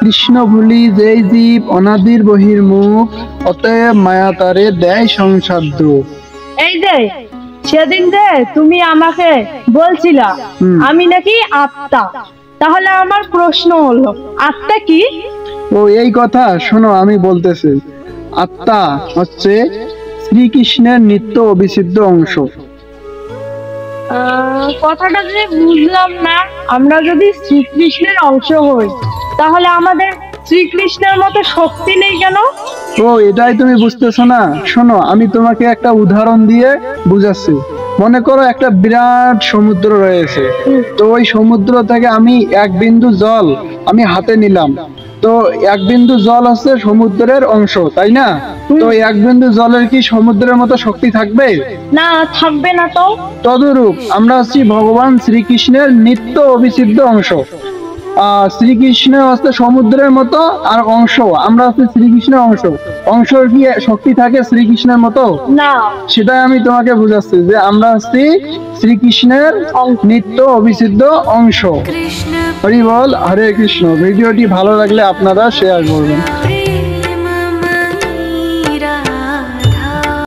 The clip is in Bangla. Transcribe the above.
কৃষ্ণ ভুলি যেই জীব অনাদির বহির্মুখ, অতএব মায়া তারে দেয় সংসার। এই যে সেদিন যে তুমি আমাকে বলছিলা আমি নাকি আত্মা, তাহলে আমার প্রশ্ন হলো আত্মা কি? ও এই কথা শোনো, আমি বলতেছি। আত্মা হচ্ছে শ্রীকৃষ্ণের নিত্য অবিচ্ছেদ্য অংশ। কথাটা যে বুঝলাম না। আমরা যদি শ্রীকৃষ্ণের অংশ হই তাহলে আমাদের শ্রীকৃষ্ণের মতো শক্তি নেই কেন? ও এটাই তুমি বুঝতেছো না? শোনো, আমি তোমাকে একটা উদাহরণ দিয়ে বুঝাচ্ছি। মনে করো একটা বিরাট সমুদ্র রয়েছে, তো ওই সমুদ্র থেকে আমি এক বিন্দু জল আমি হাতে নিলাম। তো এক বিন্দু জল হচ্ছে সমুদ্রের অংশ, তাই না? তো এক বিন্দু জলের কি সমুদ্রের মতো শক্তি থাকবে? না, থাকবে না। তো তদরূপ আমরা হচ্ছি ভগবান শ্রীকৃষ্ণের নিত্য অবিচ্ছেদ্য অংশ। শ্রীকৃষ্ণ হচ্ছে সমুদ্রের মতো আর অংশ, আমরা হচ্ছে শ্রীকৃষ্ণের অংশ। অংশের কি শক্তি থাকে শ্রীকৃষ্ণের মতো? না। সেটাই আমি তোমাকে বুঝাচ্ছি যে আমরা হচ্ছি শ্রীকৃষ্ণের নিত্য অবিচ্ছেদ্য অংশ। হরি বল, হরে কৃষ্ণ। ভিডিওটি ভালো লাগলে আপনারা শেয়ার করবেন।